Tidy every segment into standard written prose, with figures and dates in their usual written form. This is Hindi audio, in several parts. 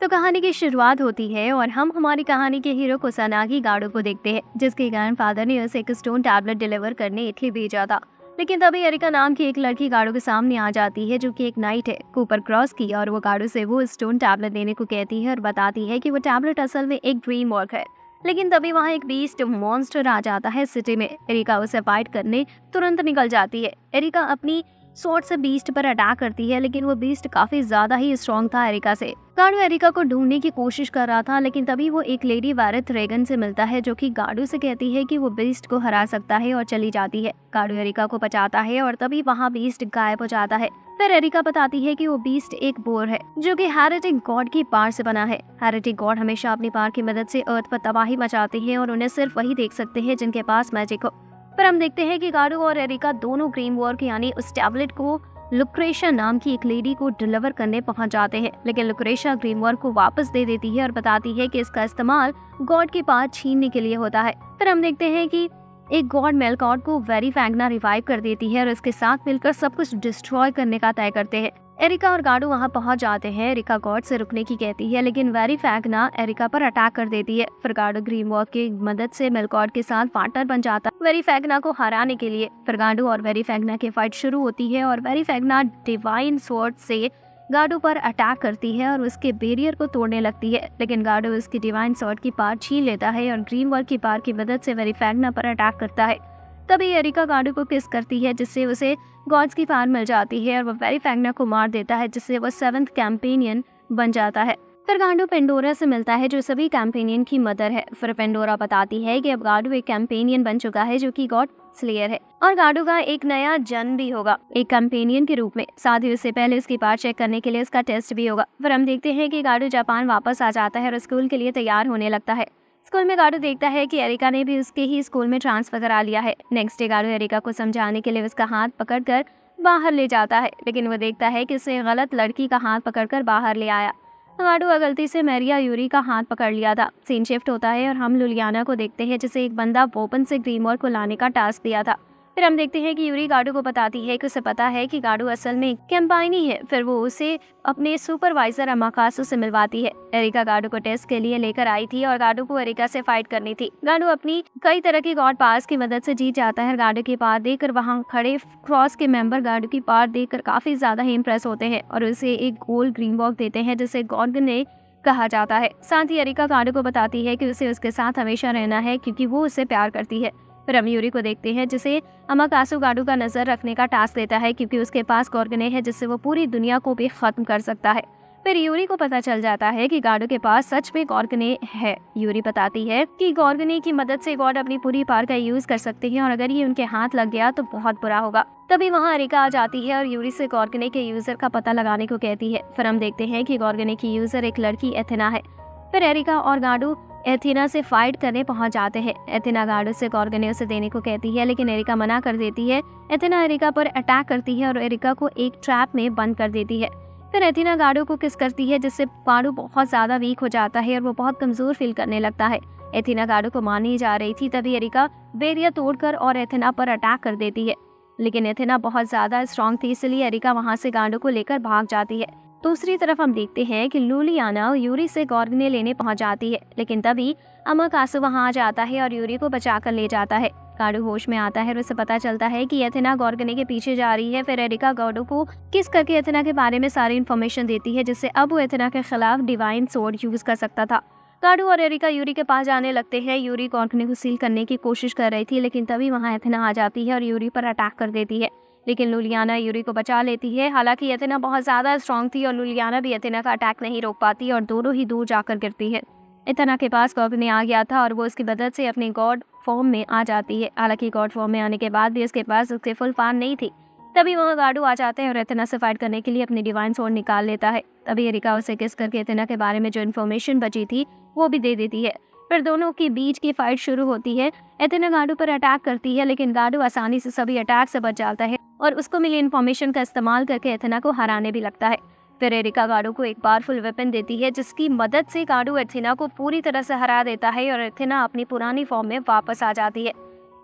तो कहानी की शुरुआत होती है और हम हमारी कहानी के हीरो कुसानागी गाडो को देखते हैं, जिसके ग्रैंडफादर ने उसे एक स्टोन टैबलेट डिलीवर करने इटली भेजा था। लेकिन तभी एरिका नाम की एक लड़की गाडो के सामने आ जाती है, जो कि एक नाइट है कूपर क्रॉस की, और वो गाडो से वो स्टोन टैबलेट देने को कहती है और बताती है कि वो टैबलेट असल में एक ड्रीम वर्क है। लेकिन तभी वहाँ एक बीस्ट मॉन्स्टर आ जाता है सिटी में। एरिका उसे फाइट करने तुरंत निकल जाती है। एरिका अपनी स्वॉर्ड से बीस्ट पर अटैक करती है, लेकिन वो बीस्ट काफी ज्यादा ही स्ट्रॉन्ग था एरिका से। गाडू एरिका को ढूंढने की कोशिश कर रहा था, लेकिन तभी वो एक लेडी वैरेथ रेगन से मिलता है, जो कि गाडू से कहती है कि वो बीस्ट को हरा सकता है, और चली जाती है। गाडू एरिका को बचाता है और तभी वहाँ बीस्ट गायब हो जाता है। फिर एरिका बताती है कि वो बीस्ट एक बोर है, जो कि हेरेटिक गॉड की पावर से बना है। हेरेटिक गॉड हमेशा अपनी पावर की मदद से अर्थ पर तबाही मचाते हैं, और उन्हें सिर्फ वही देख सकते हैं जिनके पास मैजिक हो। पर हम देखते हैं कि गाडू और एरिका दोनों ड्रीम वर्क यानी उस टैबलेट को लुक्रेशिया नाम की एक लेडी को डिलीवर करने पहुंच जाते हैं, लेकिन लुक्रेशिया ड्रीम वर्क को वापस दे देती है और बताती है कि इसका इस्तेमाल गॉड की पावर छीनने के लिए होता है। फिर हम देखते हैं कि एक गॉड मेलकॉर्ड को वेरी फैगना रिवाइव कर देती है और उसके साथ मिलकर सब कुछ डिस्ट्रॉय करने का तय करते हैं। एरिका और गाडू वहां पहुंच जाते हैं। एरिका गॉड से रुकने की कहती है, लेकिन वेरी फैगना एरिका पर अटैक कर देती है। फिर गाडू ग्रीन वॉक की मदद से मेलकॉर्ड के साथ पार्टनर बन जाता है वेरी फैगना को हराने के लिए। फिर गाडू और वेरी फैगना की फाइट शुरू होती है और वेरी फैगना डिवाइन स्वॉर्ड से गाडू पर अटैक करती है और उसके बैरियर को तोड़ने लगती है, लेकिन गाडू उसकी डिवाइन स्वॉर्ड की पावर छीन लेता है और ग्रीन वॉक की पावर की मदद से वेरी फैगना पर अटैक करता है। तभी एरिका गाडू को किस करती है, जिससे उसे गॉड्स की पावर मिल जाती है और वो वेरी फैगना को मार देता है, जिससे वो 7th कैंपेनियन बन जाता है। फिर गाडू पेंडोरा से मिलता है, जो सभी कैंपेनियन की मदर है। फिर पेंडोरा बताती है कि अब गाडू एक कैंपेनियन बन चुका है, जो कि गॉड स्लेयर है, और गाडू का एक नया जन्म भी होगा एक कैंपेनियन के रूप में। साथ ही उससे पहले उसकी पावर चेक करने के लिए उसका टेस्ट भी होगा। फिर हम देखते हैं कि गाडू जापान वापस आ जाता है और स्कूल के लिए तैयार होने लगता है। स्कूल में गाडू देखता है कि एरिका ने भी उसके ही स्कूल में ट्रांसफर करा लिया है। नेक्स्ट डे गाडू एरिका को समझाने के लिए उसका हाथ पकड़कर बाहर ले जाता है, लेकिन वो देखता है कि उसने गलत लड़की का हाथ पकड़कर बाहर ले आया। गाडू गलती से मैरिया यूरी का हाथ पकड़ लिया था। सीन शिफ्ट होता है और हम लुलियाना को देखते हैं, जिसे एक बंदा वोपन से ग्रीमोर को लाने का टास्क दिया था। फिर हम देखते हैं कि यूरी गाडू को बताती है कि उसे पता है कि गाडू असल में कैंपाइनी है। फिर वो उसे अपने सुपरवाइजर अमाकासु से मिलवाती है। एरिका गाडू को टेस्ट के लिए लेकर आई थी और गाडू को एरिका से फाइट करनी थी। गाडू अपनी कई तरह की गॉड पावर्स की मदद से जीत जाता है। गाडू की पावर देखकर वहाँ खड़े क्रॉस के मेंबर गाडू की पावर देखकर काफी ज्यादा ही इम्प्रेस होते हैं और उसे एक गोल्ड ग्रीन बॉक्स देते हैं, जिसे गॉर्गन ने कहा जाता है। साथ ही एरिका गाडू को बताती है कि उसे उसके साथ हमेशा रहना है, क्योंकि वो उससे प्यार करती है। फिर हम यूरी को देखते हैं, जिसे अमाकासु गाडू का नजर रखने का टास्क देता है, क्योंकि उसके पास गॉर्गने है, जिससे वो पूरी दुनिया को भी खत्म कर सकता है। फिर यूरी को पता चल जाता है कि गाडू के पास सच में गॉर्गने है। यूरी बताती है कि गॉर्गने की मदद से गॉड अपनी पूरी पावर का यूज कर सकते हैं, और अगर ये उनके हाथ लग गया तो बहुत बुरा होगा। तभी वहाँ एरिका आ जाती है और यूरी से गॉर्गने के यूजर का पता लगाने को कहती है। फिर हम देखते हैं कि गॉर्गने की यूजर एक लड़की एथेना है। फिर एरिका और गाडू एथेना से फाइट करने पहुंच जाते हैं। एथेना गाडू से गॉर्गने उसे देने को कहती है, लेकिन एरिका मना कर देती है। एथेना एरिका पर अटैक करती है और एरिका को एक ट्रैप में बंद कर देती है। फिर एथेना गाडू को किस करती है, जिससे गाडू बहुत ज्यादा वीक हो जाता है और वो बहुत कमजोर फील करने लगता है। एथेना गाडू को मारने जा रही थी, तभी एरिका बैरियर तोड़कर और एथेना पर अटैक कर देती है, लेकिन एथेना बहुत ज्यादा स्ट्रॉन्ग थी, इसलिए एरिका वहां से गाडू को लेकर भाग जाती है। दूसरी तरफ हम देखते हैं कि लुलियाना यूरी से गॉर्गने लेने पहुंच जाती है, लेकिन तभी अमाकासु वहां आ जाता है और यूरी को बचाकर ले जाता है। गाडू होश में आता है और उसे पता चलता है कि एथेना गॉर्गने के पीछे जा रही है। फिर एरिका गाडू को किस करके एथेना के बारे में सारी इन्फॉर्मेशन देती है, जिससे अब वो एथेना के खिलाफ डिवाइन स्वॉर्ड यूज कर सकता था। गाडू और एरिका यूरी के पास जाने लगते हैं। यूरी गॉर्गने को सील करने की कोशिश कर रही थी, लेकिन तभी वहाँ एथेना आ जाती है और यूरी पर अटैक कर देती है, लेकिन लुलियाना यूरी को बचा लेती है। हालांकि एथेना बहुत ज्यादा स्ट्रॉन्ग थी और लुलियाना भी एथेना का अटैक नहीं रोक पाती और दोनों ही दूर जाकर गिरती है। एथेना के पास गॉर्गने आ गया था और वो उसकी मदद से अपनी गॉड फॉर्म में आ जाती है। हालांकि गॉड फॉर्म में आने के बाद भी उसके पास उसके फुल पावर नहीं थी। तभी वहाँ गाडू आ जाते हैं और एथेना से फाइट करने के लिए अपनी डिवाइन स्वॉर्ड निकाल लेता है। तभी एरिका उसे किस करके एथेना के बारे में जो इन्फॉर्मेशन बची थी वो भी दे देती है। फिर दोनों के बीच की फाइट शुरू होती है। एथेना गाडू पर अटैक करती है, लेकिन गाडू आसानी से सभी अटैक से बच जाता है और उसको मिली इन्फॉर्मेशन का इस्तेमाल करके एथेना को हराने भी लगता है। फिर एरिका गाडू को एक पावरफुल वेपन देती है, जिसकी मदद से गाडू एथेना को पूरी तरह से हरा देता है और एथेना अपनी पुरानी फॉर्म में वापस आ जाती है।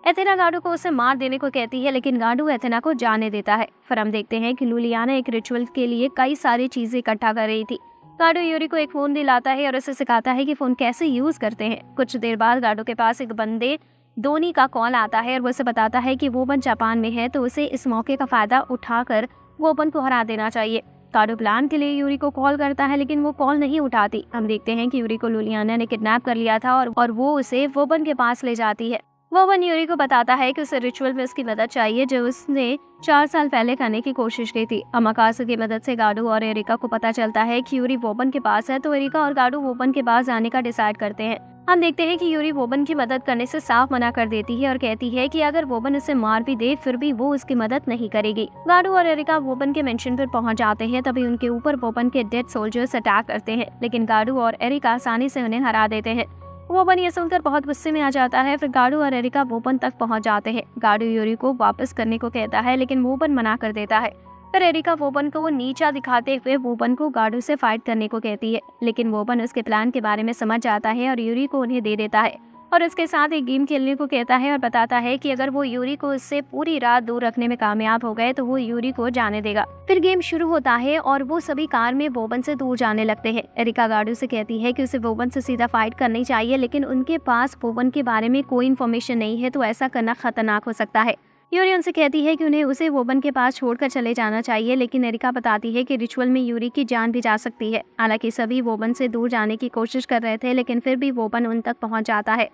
एथेना गाडू को उसे मार देने को कहती है, लेकिन गाडू एथेना को जाने देता है। फिर हम देखते हैं कि लुलियाना एक रिचुअल के लिए कई सारी चीजें इकट्ठा कर रही थी। गाडो यूरी को एक फोन दिलाता है और उसे सिखाता है कि फोन कैसे यूज करते हैं। कुछ देर बाद गाडो के पास एक बंदे धोनी का कॉल आता है और वो उसे बताता है कि वोबन जापान में है, तो उसे इस मौके का फायदा उठाकर वोबन को हरा देना चाहिए। गाडो प्लान के लिए यूरी को कॉल करता है, लेकिन वो कॉल नहीं उठाती। हम देखते हैं कि यूरी को लुलियाना ने किडनैप कर लिया था और वो उसे वोबन के पास ले जाती है। वोबन यूरी को बताता है कि उसे रिचुअल में उसकी मदद चाहिए जो उसने 4 साल पहले करने की कोशिश की थी। अमाकासु की मदद से गाडो और एरिका को पता चलता है कि यूरी वोबन के पास है, तो एरिका और गाडो वोबन के पास जाने का डिसाइड करते हैं। हम देखते हैं कि यूरी वोबन की मदद करने से साफ मना कर देती है और कहती है कि अगर वोबन उसे मार भी दे फिर भी वो उसकी मदद नहीं करेगी। गाडो और एरिका वोबन के मेंशन पर पहुंच जाते हैं, तभी उनके ऊपर वोबन के डेड सोल्जर्स अटैक करते हैं, लेकिन गाडो और एरिका आसानी से उन्हें हरा देते हैं। वोबन ये सुनकर बहुत गुस्से में आ जाता है। फिर गाडो और एरिका वोबन तक पहुंच जाते हैं। गाडो यूरी को वापस करने को कहता है, लेकिन वोबन मना कर देता है। फिर एरिका वोबन को नीचा दिखाते हुए वोबन को गाडो से फाइट करने को कहती है, लेकिन वोबन उसके प्लान के बारे में समझ जाता है और यूरी को उन्हें दे देता है और उसके साथ एक गेम खेलने को कहता है और बताता है कि अगर वो यूरी को उससे पूरी रात दूर रखने में कामयाब हो गए तो वो यूरी को जाने देगा। फिर गेम शुरू होता है और वो सभी कार में वोबन से दूर जाने लगते हैं। एरिका गाडो से कहती है कि उसे वोबन से सीधा फाइट करनी चाहिए, लेकिन उनके पास वोबन के बारे में कोई इन्फॉर्मेशन नहीं है, तो ऐसा करना खतरनाक हो सकता है। यूरी उनसे कहती है कि उन्हें उसे वोबन के पास छोड़कर चले जाना चाहिए, लेकिन एरिका बताती है कि रिचुअल में यूरी की जान भी जा सकती है। हालांकि सभी वोबन से दूर जाने की कोशिश कर रहे थे, लेकिन फिर भी वोबन उन तक पहुंच जाता है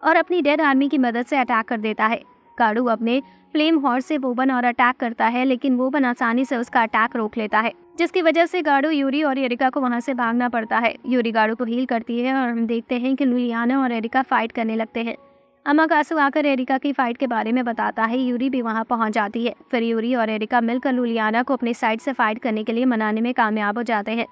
और अपनी डेड आर्मी की मदद से अटैक कर देता है। गाडो अपने फ्लेम हॉर्स से वोबन और अटैक करता है, लेकिन वोबन आसानी से उसका अटैक रोक लेता है, जिसकी वजह से गाडो, यूरी और एरिका को वहां से भागना पड़ता है। यूरी गाडो को हील करती है और हम देखते हैं कि लुलियाना और एरिका फाइट करने लगते हैं। अमाकासु आकर एरिका की फाइट के बारे में बताता है। यूरी भी वहां पहुंच जाती है। फिर यूरी और एरिका मिलकर लुलियाना को अपनी साइड से फाइट करने के लिए मनाने में कामयाब हो जाते हैं।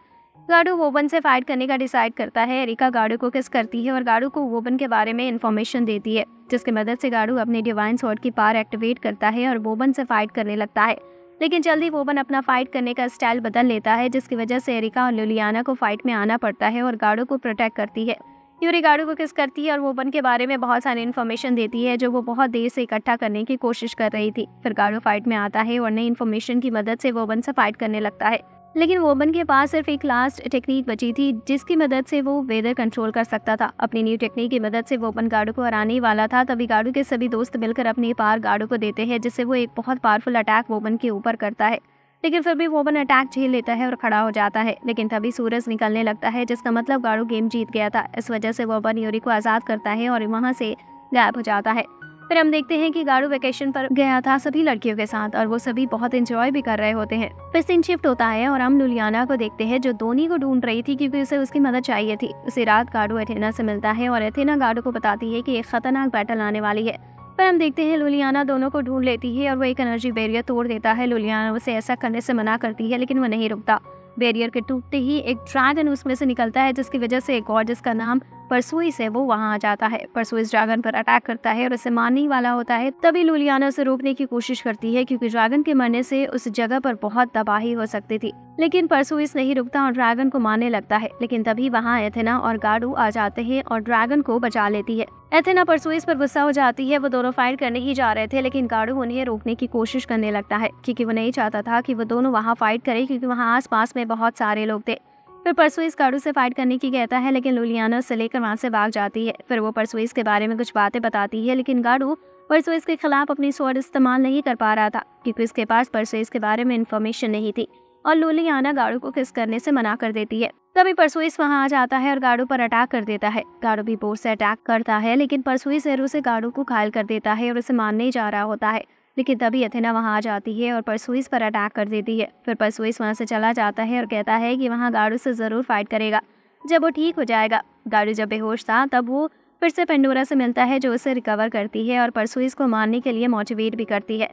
गाडो वोबन से फाइट करने का डिसाइड करता है। एरिका गाडो को किस करती है और गाडो को वोबन के बारे में इंफॉर्मेशन देती है, जिसकी मदद से गाडो अपने डिवाइन स्वॉर्ड की पावर एक्टिवेट करता है और वोबन से फाइट करने लगता है। लेकिन जल्दी वोबन अपना फाइट करने का स्टाइल बदल लेता है, जिसकी वजह से एरिका और लुलियाना को फाइट में आना पड़ता है और गाडो को प्रोटेक्ट करती है। यूरी गाडो को किस करती है और वोबन के बारे में बहुत सारी इन्फॉर्मेशन देती है जो वो बहुत देर से इकट्ठा करने की कोशिश कर रही थी। फिर गाडो फाइट में आता है और नई इन्फॉर्मेशन की मदद से वोबन से फाइट करने लगता है, लेकिन वोबन के पास सिर्फ एक लास्ट टेक्निक बची थी जिसकी मदद से वो वेदर कंट्रोल कर सकता था। अपनी न्यू टेक्निक की मदद से वोबन गाडो को हराने वाला था, तभी गाडो के सभी दोस्त मिलकर अपनी पावर गाडो को देते हैं, जिससे वो एक बहुत पावरफुल अटैक वोबन के ऊपर करता है। लेकिन फिर भी वोबन अटैक झेल लेता है और खड़ा हो जाता है, लेकिन तभी सूरज निकलने लगता है, जिसका मतलब गाडो गेम जीत गया था। इस वजह से वोबन यूरी को आज़ाद करता है और वहाँ से गायब हो जाता है। फिर हम देखते हैं कि गाडो वेकेशन पर गया था सभी लड़कियों के साथ और वो सभी बहुत एंजॉय भी कर रहे होते हैं। फिर सीन शिफ्ट होता है और हम लुलियाना को देखते हैं जो धोनी को ढूंढ रही थी क्योंकि उसे उसकी मदद चाहिए थी। उसी रात गाडो एथेना से मिलता है और एथेना गाडो को बताती है कि एक खतरनाक बैटल आने वाली है। पर हम देखते हैं लुलियाना दोनों को ढूंढ लेती है और वो एक एनर्जी बैरियर तोड़ देता है। लुलियाना उसे ऐसा करने से मना करती है, लेकिन वो नहीं रुकता। बैरियर के टूटते ही एक ड्रैगन उसमें से निकलता है, जिसकी वजह से एक और जिसका नाम परसुइस है वो वहां आ जाता है। परसुइस ड्रैगन पर अटैक करता है और उसे मारने ही वाला होता है। तभी लुलियाना उसे रोकने की कोशिश करती है क्योंकि ड्रैगन के मरने से उस जगह पर बहुत तबाही हो सकती थी, लेकिन परसुइस नहीं रुकता और ड्रैगन को मारने लगता है। लेकिन तभी वहाँ एथेना और गाडो आ जाते हैं और ड्रैगन को बचा लेती है। एथेना परसुइस पर गुस्सा हो जाती है। वो दोनों फाइट करने ही जा रहे थे, लेकिन गाडो उन्हें रोकने की कोशिश करने लगता है क्योंकि वो नहीं चाहता था कि वो दोनों वहाँ फाइट करें, क्योंकि वहाँ आसपास में बहुत सारे लोग थे। फिर परसुइस गाडो से फाइट करने की कहता है, लेकिन लुलियाना उसे लेकर वहाँ से भाग जाती है। फिर वो परसुइस के बारे में कुछ बातें बताती है, लेकिन गाडो परसुइस के खिलाफ अपनी स्वॉर्ड इस्तेमाल नहीं कर पा रहा था क्योंकि उसके पास परसुइस के बारे में इन्फॉर्मेशन नहीं थी और लुलियाना गाडो को किस करने से मना कर देती है। तभी परसुइस वहाँ आ जाता है और गाडो पर अटैक कर देता है। गाडो भी बोर से अटैक करता है, लेकिन परसुइस एरो से गाडो को घायल कर देता है और उसे मारने जा रहा होता है, लेकिन तभी एथेना वहाँ आ जाती है और परसुइस पर अटैक कर देती है। फिर परसुइस वहाँ से चला जाता है और कहता है कि वहाँ गाडो से ज़रूर फाइट करेगा जब वो ठीक हो जाएगा। गाडो जब बेहोश था तब वो फिर से पेंडोरा से मिलता है जो उसे रिकवर करती है और परसुइस को मारने के लिए मोटिवेट भी करती है।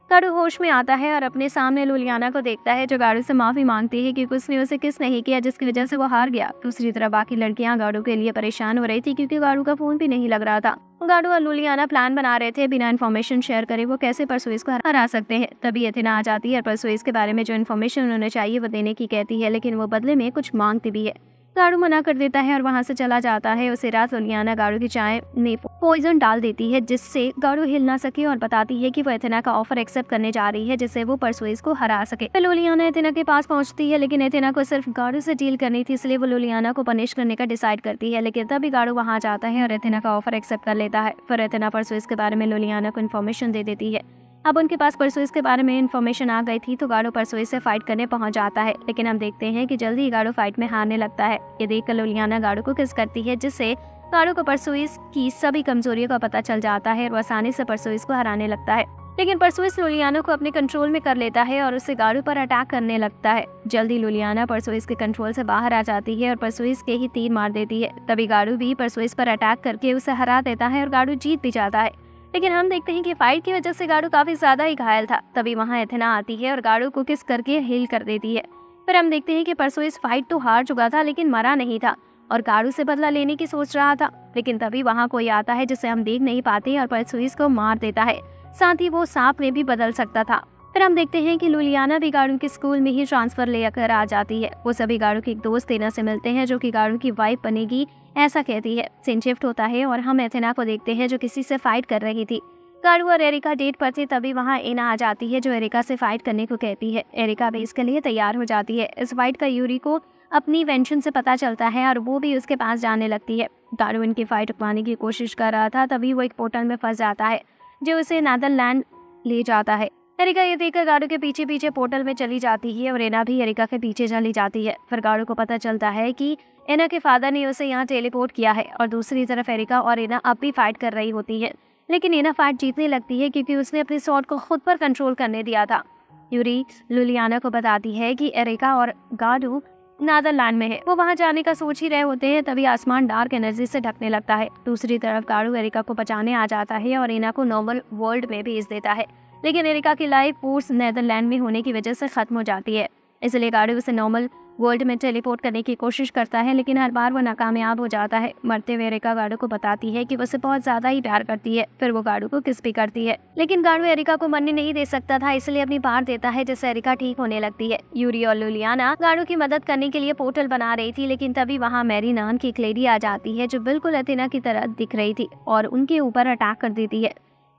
गाडो होश में आता है और अपने सामने लुलियाना को देखता है जो गाडो से माफ़ी मांगती है क्योंकि उसने उसे किस नहीं किया, जिसकी वजह से वो हार गया। दूसरी तरफ बाकी लड़कियां गाडो के लिए परेशान हो रही थी क्योंकि गाडो का फ़ोन भी नहीं लग रहा था। गाडो और लुलियाना प्लान बना रहे थे बिना इन्फॉर्मेशन शेयर करे वो कैसे परसुइस को हरा सकते हैं। तभी एथेना आ जाती है और परसुइस के बारे में जो इन्फॉर्मेशन उन्हें चाहिए वो देने की कहती है, लेकिन वो बदले में कुछ मांगती भी है। गाड़ू मना कर देता है और वहाँ से चला जाता है। उसे रात लुलियाना गाड़ू की चाय में पॉइजन डाल देती है, जिससे गाड़ू हिल ना सके और बताती है कि वो एथेना का ऑफर एक्सेप्ट करने जा रही है, जिससे वो परसुइस को हरा सके। फिर लुलियाना एथेना के पास पहुंचती है, लेकिन एथेना को सिर्फ गाड़ू से डील करनी थी, इसलिए वो लुलियाना को पनिश करने का डिसाइड करती है। लेकिन तभी गाड़ू वहाँ जाता है और एथेना का ऑफर एक्सेप्ट कर लेता है। फिर एथेना परसुइस के बारे में लुलियाना को इन्फॉर्मेशन दे देती है। अब उनके पास परसुइस के बारे में इन्फॉर्मेशन आ गई थी, तो गाड़ू परसुइस से फाइट करने पहुंच जाता है। लेकिन हम देखते हैं कि जल्दी ही गाड़ू फाइट में हारने लगता है। ये देखकर लुलियाना गाड़ू को किस करती है, जिससे गाड़ू को परसुइस की सभी कमजोरियों का पता चल जाता है और वो आसानी से परसुइस को हराने लगता है। लेकिन परसुइस लुलियाना को अपने कंट्रोल में कर लेता है और उससे गाड़ू पर अटैक करने लगता है। जल्दी लुलियाना परसुइस के कंट्रोल से बाहर आ जाती है और परसुइस के ही तीर मार देती है। तभी गाड़ू भी परसुइस पर अटैक करके उसे हरा देता है और गाड़ू जीत भी जाता है। लेकिन हम देखते हैं कि फाइट की वजह से गाड़ू काफी ज्यादा ही घायल था। तभी वहाँ एथेना आती है और गाड़ू को किस करके हील कर देती है। फिर हम देखते हैं कि परसुइस फाइट तो हार चुका था, लेकिन मरा नहीं था और गाड़ू से बदला लेने की सोच रहा था। लेकिन तभी वहाँ कोई आता है जिसे हम देख नहीं पाते और परसुइस को मार देता है। साथ ही वो सांप में भी बदल सकता था। फिर हम देखते हैं कि लुलियाना भी गाड़ू के स्कूल में ही ट्रांसफर लेकर आ जाती है। वो सभी गाड़ू की एक दोस्त एना से मिलते हैं, जो कि गाड़ू की वाइफ बनेगी ऐसा कहती है। सीन शिफ्ट होता है और हम एथेना को देखते हैं, जो किसी से फाइट कर रही थी। गाड़ू और एरिका डेट पर थे, तभी वहाँ एना आ जाती है, जो एरिका से फाइट करने को कहती है। एरिका भी इसके लिए तैयार हो जाती है। इस फाइट का यूरी को अपनी इन्वेंशन से पता चलता है और वो भी उसके पास जाने लगती है। गाड़ू इनकी फाइट रुकवाने की कोशिश कर रहा था, तभी वो एक पोर्टल में फंस जाता है, जो उसे नीदरलैंड ले जाता है। एरिका ये देखकर गाड़ू के पीछे पीछे पोर्टल में चली जाती है और एना भी एरिका के पीछे चली जाती है। फिर गाड़ू को पता चलता है कि एना के फादर ने उसे यहाँ टेलीपोर्ट किया है और दूसरी तरफ एरिका और एना अब भी फाइट कर रही होती है। लेकिन एना फाइट जीतने लगती है, क्योंकि उसने अपने स्वॉर्ड को खुद पर कंट्रोल करने दिया था। यूरी लुलियाना को बताती है कि एरिका और गाड़ू नीदरलैंड में है। वो वहाँ जाने का सोच ही रहे होते हैं, तभी आसमान डार्क एनर्जी से ढकने लगता है। दूसरी तरफ गाड़ू एरिका को बचाने आ जाता है और एना को नॉर्मल वर्ल्ड में भेज देता है। लेकिन एरिका की लाइफ फोर्स नीदरलैंड में होने की वजह से खत्म हो जाती है, इसलिए गाड़ू उसे नॉर्मल वर्ल्ड में टेलीपोर्ट करने की कोशिश करता है, लेकिन हर बार वो नाकामयाब हो जाता है। मरते हुए एरिका गाड़ू को बताती है कि वो उसे बहुत ज्यादा ही प्यार करती है। फिर वो गाड़ू को किस भी करती है, लेकिन गाड़ू एरिका को मरने नहीं दे सकता था, इसलिए अपनी बात देता है, जिससे एरिका ठीक होने लगती है। यूरी और लुलियाना गाड़ू की मदद करने के लिए पोर्टल बना रही थी, लेकिन तभी वहाँ मैरी नाम की एक लेडी आ जाती है, जो बिल्कुल एथेना की तरह दिख रही थी और उनके ऊपर अटैक कर देती है।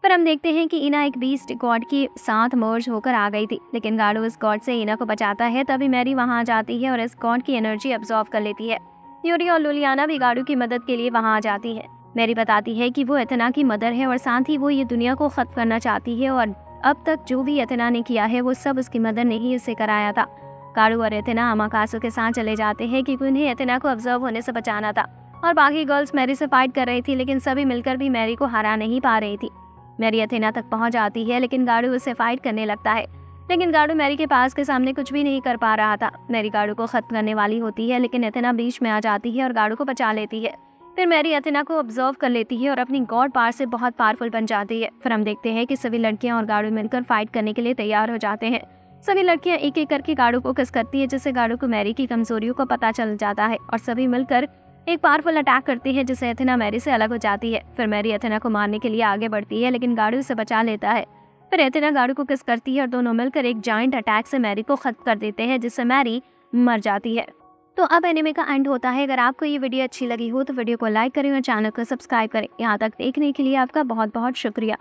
पर हम देखते हैं कि इना एक बीस्ट गॉड के साथ मर्ज होकर आ गई थी, लेकिन गाड़ू इस गॉड से इना को बचाता है। तभी मैरी वहां आ जाती है और इस गॉड की एनर्जी अब्सॉर्ब कर लेती है। यूरी और लुलियाना भी गाड़ू की मदद के लिए वहां आ जाती है। मैरी बताती है कि वो एथेना की मदर है और साथ ही वो ये दुनिया को खत्म करना चाहती है और अब तक जो भी एथेना ने किया है वो सब उसकी मदर ने ही उसे कराया था। गाड़ू और एथेना अमाकासु के साथ चले जाते हैं, क्योंकि उन्हें एथेना को ऑब्जर्व होने से बचाना था और बाकी गर्ल्स मैरी से फाइट कर रही थी, लेकिन सभी मिलकर भी मैरी को हरा नहीं पा रही थी। मैरी एथेना तक पहुंच जाती है, लेकिन गाड़ू उसे फाइट करने लगता है, लेकिन गाड़ू मैरी के पास के सामने कुछ भी नहीं कर पा रहा था। मैरी गाड़ू को खत्म करने वाली होती है, लेकिन एथेना बीच में आ जाती है और गाड़ू को बचा लेती है। फिर मैरी एथेना को ऑब्जर्व कर लेती है और अपनी गॉड पावर से बहुत पावरफुल बन जाती है। फिर हम देखते हैं कि सभी लड़कियां और गाड़ू मिलकर फाइट करने के लिए तैयार हो जाते हैं। सभी लड़कियां एक एक करके गाड़ू को किस करती है, जिससे गाड़ू को मैरी की कमजोरियों का पता चल जाता है और सभी मिलकर एक पावरफुल अटैक करती है, जिससे एथेना मैरी से अलग हो जाती है। फिर मैरी एथेना को मारने के लिए आगे बढ़ती है, लेकिन गाड़ू उसे बचा लेता है। फिर एथेना गाड़ू को किस करती है और दोनों मिलकर एक जायंट अटैक से मैरी को खत्म कर देते हैं, जिससे मैरी मर जाती है। तो अब एनिमे का एंड होता है। अगर आपको ये वीडियो अच्छी लगी हो तो वीडियो को लाइक करें और चैनल को सब्सक्राइब करें। यहाँ तक देखने के लिए आपका बहुत बहुत शुक्रिया।